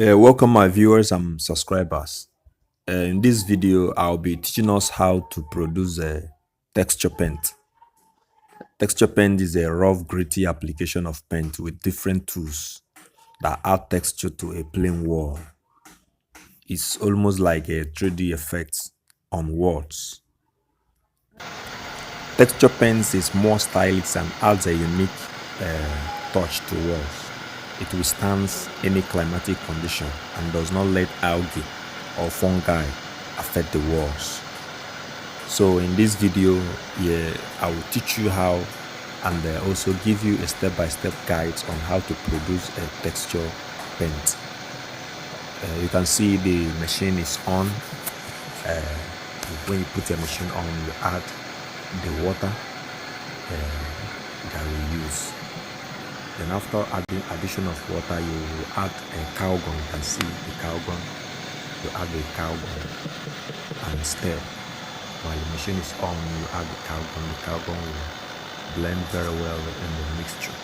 Welcome my viewers and subscribers. In this video, I'll be teaching us how to produce a texture paint. Texture paint is a rough, gritty application of paint with different tools that add texture to a plain wall. It's almost like a 3D effect on walls. Texture paint is more stylish and adds a unique touch to walls. It withstands any climatic condition and does not let algae or fungi affect the walls. So in this video, I will teach you how and also give you a step-by-step guide on how to produce a texture paint. You can see the machine is on. When you put your machine on, you add the water that we use. Then after adding addition of water, you will add a cow gun. You can see the cow gun. You add the cow gun and stir. While the machine is on, you add the cow gun. The cow gun will blend very well in the mixture.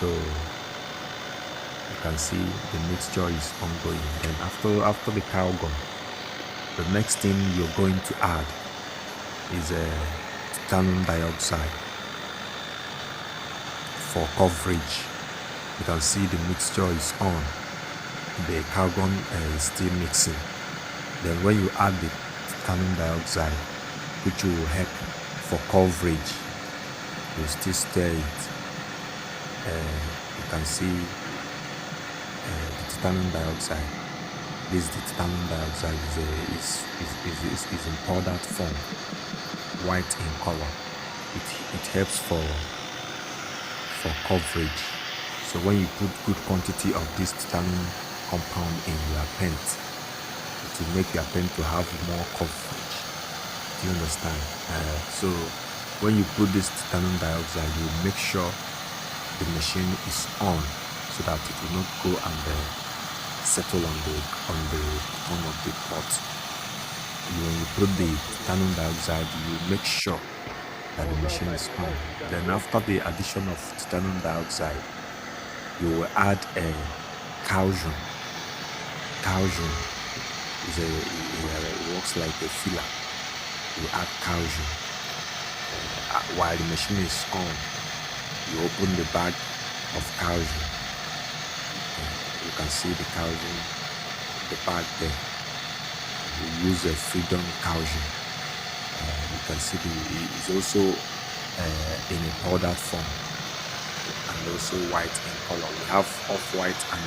So you can see the mixture is ongoing. Then after the cow gun, the next thing you're going to add is a titanium dioxide for coverage. You can see the mixture is on. The carbon is still mixing. Then when you add the titanium dioxide, which will help for coverage, you still stir it. You can see the titanium dioxide. This titanium dioxide is in powdered form, white in color. It helps for coverage. So when you put good quantity of this titanium compound in your paint, it will make your paint to have more coverage. Do you understand? So when you put this titanium dioxide, you make sure the machine is on so that it will not go and settle on the bottom of the pot. When you put the titanium dioxide, you make sure that the machine is on. Then after the addition of titanium dioxide, you will add a calcium. Calcium it works like a filler. You add calcium. While the machine is on, you open the bag of calcium. You can see the calcium, the bag there. You use a freedom calcium. You can see it's also in a powdered form and also white in color. We have off-white and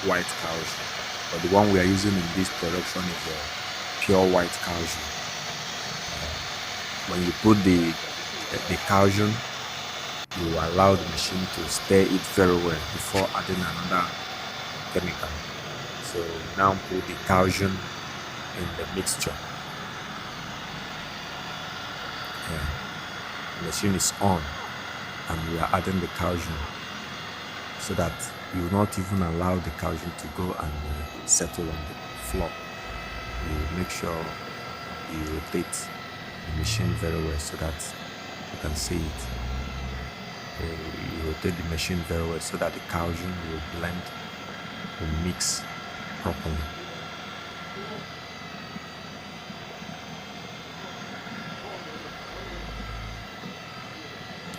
white calcium, but the one we are using in this production is pure white calcium. When you put the calcium, you allow the machine to stir it very well before adding another chemical. So now put the calcium in the mixture. The machine is on and we are adding the calcium so that you will not even allow the calcium to go and settle on the floor. You make sure you rotate the machine very well so that you can see it. You rotate the machine very well so that the calcium will blend, will mix properly.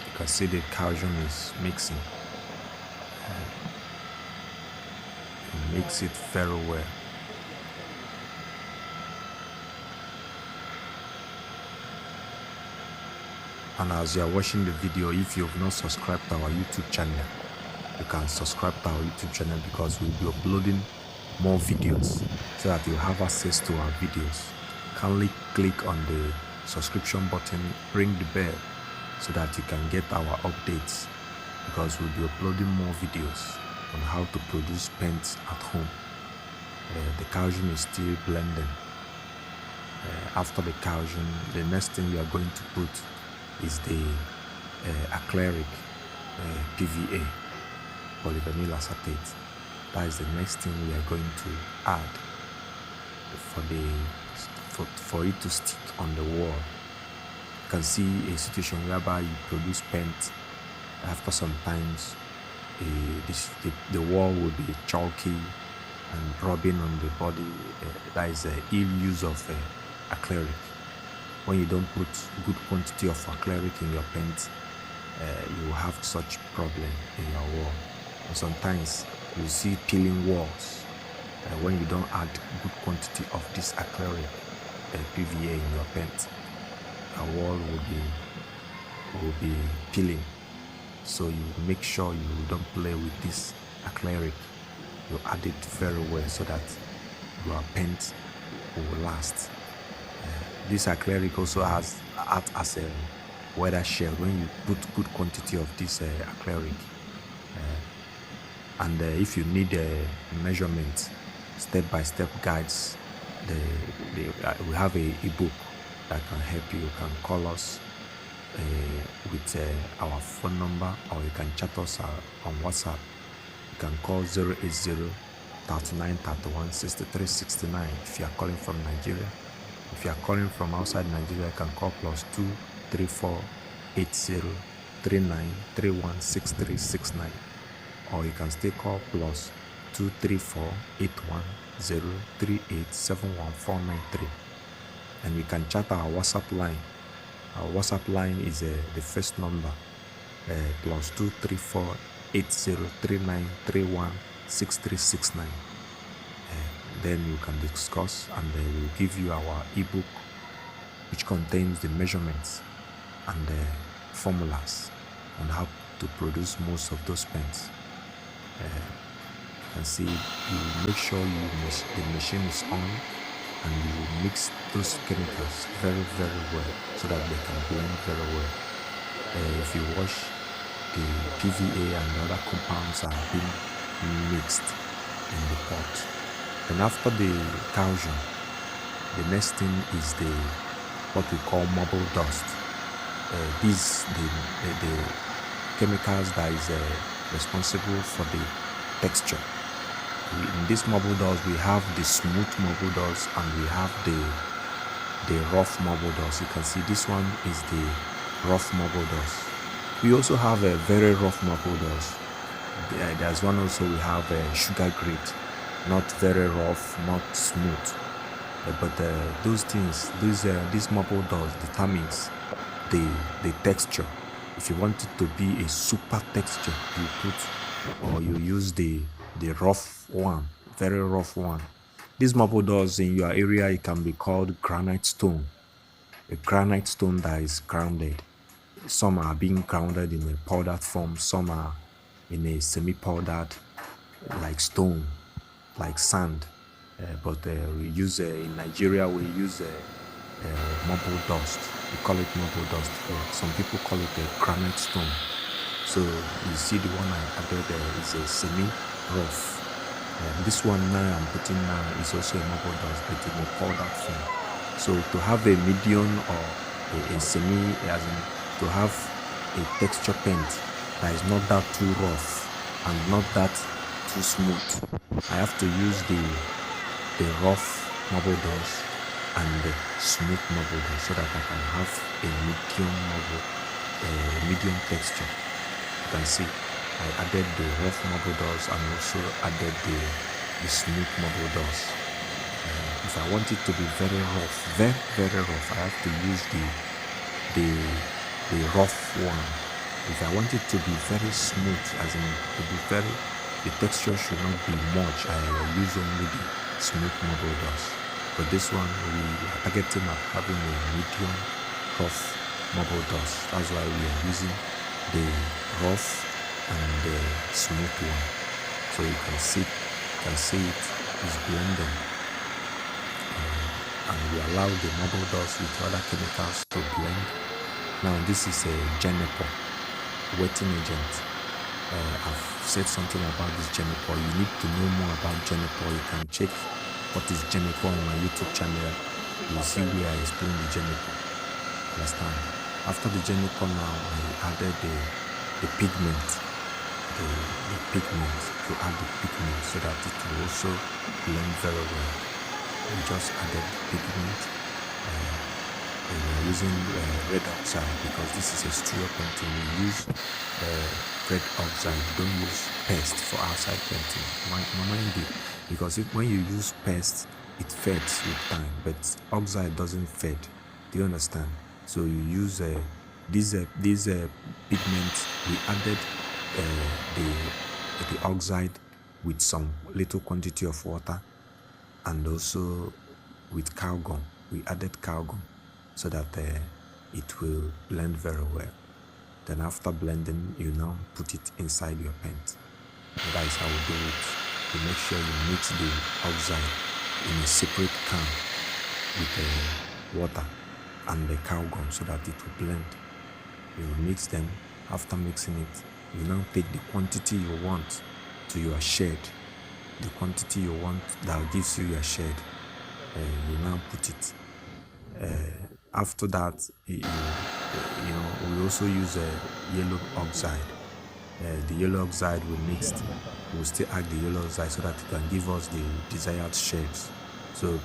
You can see the calcium is mixing. It makes it very well. And as you are watching the video, if you have not subscribed to our YouTube channel, you can subscribe to our YouTube channel because we'll be uploading more videos so that you have access to our videos. Kindly click on the subscription button, ring the bell so that you can get our updates because we'll be uploading more videos on how to produce paints at home. The calcium is still blending. After the calcium, the next thing we are going to put is the acrylic PVA, polyvinyl acetate. That is the next thing we are going to add for it to stick on the wall. You can see a situation whereby you produce paint. After some times, the wall will be chalky and rubbing on the body. That is ill use of acrylic. When you don't put good quantity of acrylic in your paint, you will have such problem in your wall. And sometimes you see peeling walls when you don't add good quantity of this acrylic PVA in your paint. Your wall will be peeling. So you make sure you don't play with this acrylic. You add it very well so that your paint will last. This acrylic also acts as a weather shield when you put good quantity of this acrylic. And if you need a measurement, step-by-step guides, we have a ebook that can help you. You can call us with our phone number, or you can chat us on WhatsApp. You can call 080 39 31 63 69 if you are calling from Nigeria. If you are calling from outside Nigeria, you can call +2 34 80 39 31 63 69, or you can still call +2 34 81 038 71 493, and you can chat our WhatsApp line. Our WhatsApp line is the first number, +2 34 80 39 31 63 69. Then you can discuss, and we'll give you our ebook, which contains the measurements and the formulas on how to produce most of those paints. You can see, you make sure the machine is on, and you will mix those chemicals very well so that they can blend very well. If you watch, the PVA and the other compounds are being mixed in the pot. And after the caution, the next thing is what we call marble dust. These the chemicals that is responsible for the texture. In this marble dust, we have the smooth marble dust and we have the rough marble dust. You can see this one is the rough marble dust. We also have a very rough marble dust. There's one also, we have a sugar grade, not very rough, not smooth. But those things, this marble dust determines the texture. If you want it to be a super texture, you put, or you use the rough one, very rough one. This marble dust in your area, it can be called granite stone. A granite stone that is grounded. Some are being grounded in a powdered form, some are in a semi-powdered, like stone, like sand. But we use in Nigeria, we use marble dust. We call it marble dust. Some people call it a granite stone. So you see the one I added is a semi-rough. This one now I'm putting now is also a marble dust, but in a powdered form. So to have a medium or a semi, as in to have a texture paint that is not that too rough and not that too smooth, I have to use the rough marble dust and the smooth marble dust so that I can have a medium texture. You can see I added the rough marble dust and also added the smooth marble dust. If I want it to be very rough, very rough, I have to use the rough one. If I want it to be very smooth, as in to be the texture should not be much, I use only the smooth marble dust. But this one, we are targeting at having a medium rough marble dust. That's why we are using the rough and the smooth one. So you can see it is blending. And we allow the marble dust with other chemicals to blend. Now this is a Jeniper wetting agent. I've said something about this Jeniper. You need to know more about Jeniper. You can check what is Jeniper on my YouTube channel. You'll see where I explain the Jeniper. Understand? After the Jeniper, now I added the pigment. The pigment, to add the pigment so that it will also blend very well. We just added the pigment. we are using red oxide because this is a exterior painting. We use red oxide. Don't use paste for outside painting. Mind you, because when you use paste, it fades with time, but oxide doesn't fade. Do you understand? So you use these pigments. We added the oxide with some little quantity of water, and also with cow gum. We added cow gum so that it will blend very well. Then after blending, you now put it inside your paint. And that is how we do it. You make sure you mix the oxide in a separate can with the water and the cow gum so that it will blend. You mix them. After mixing it, you now take the quantity you want to your shade. The quantity you want that gives you your shade. You now put it. After that, we also use yellow oxide. The yellow oxide we mixed, we'll still add the yellow oxide so that it can give us the desired shades. So,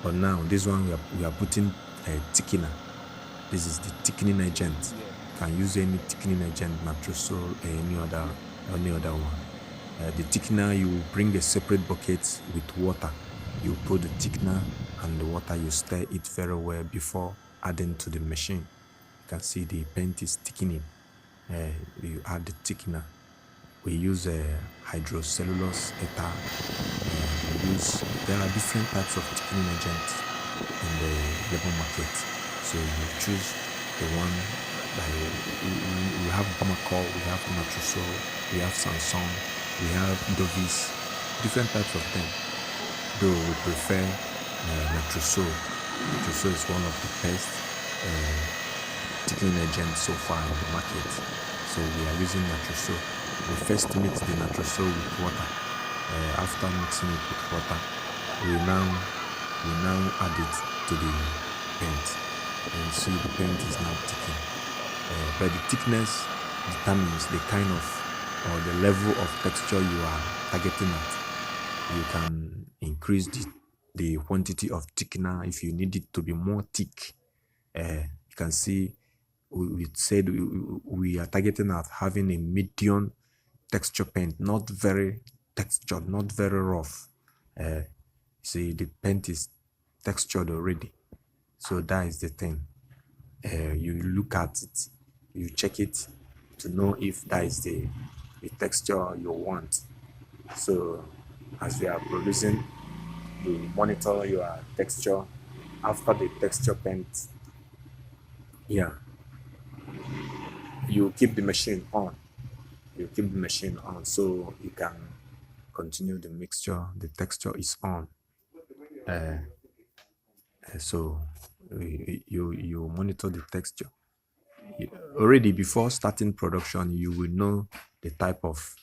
but now this one we are putting a thickener. This is the thickening agent. You can use any thickening agent, Natrosol, any other one. The thickener, you bring a separate bucket with water. You put the thickener and the water, you stir it very well before adding to the machine. You can see the paint is thickening. You add the thickener. We use hydrocellulose ether. There are different types of thickening agents in the labor market. So you choose the one that we have Bamako, we have Natrosol, we have Sanson, we have Dovis, different types of them. Though we prefer Natrosol. Natrosol is one of the best thickening agents so far in the market. So we are using Natrosol. We first mix the Natrosol with water. After mixing it with water, we now add it to the paint. And see the paint is now thickening. But the thickness determines the kind of or the level of texture you are targeting at. You can increase the quantity of thickener if you need it to be more thick. You can see we said we are targeting at having a medium texture paint, not very textured, not very rough. See, the paint is textured already. So that is the thing. You look at it, you check it to know if that is the texture you want. So as we are producing, you monitor your texture. After the texture paint, yeah, you keep the machine on. You keep the machine on so you can continue the mixture. The texture is on. So you monitor the texture. Already before starting production, you will know the type of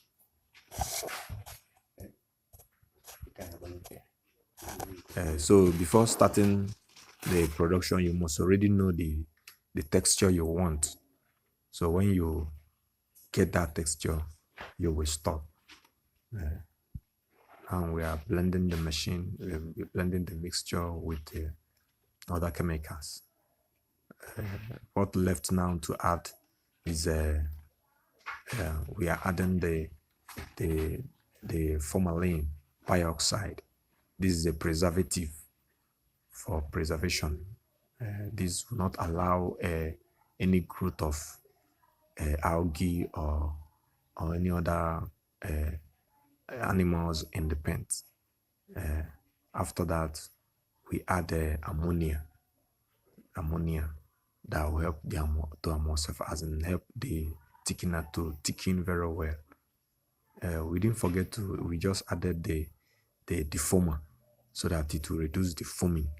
so before starting the production, you must already know the texture you want. So when you get that texture, you will stop. And we are blending the machine, we're blending the mixture with other chemicals. What left now to add is we are adding the formalin dioxide. This is a preservative for preservation. This will not allow any growth of algae or any other animals in the paint. After that, we add ammonia that will help to emulsify, as in help the thickener to thicken very well. We didn't forget we just added the defoamer so that it will reduce the foaming.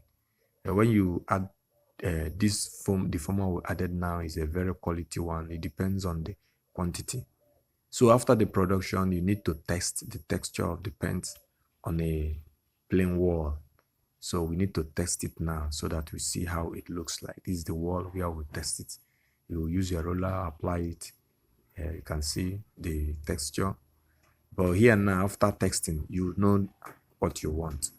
When you add this defoamer we added now is a very quality one. It depends on the quantity. So after the production, you need to test the texture of the paint on a plain wall. So we need to test it now so that we see how it looks like. This is the wall where we test it. You use your roller, apply it. You can see the texture. But here now, after testing, you know what you want.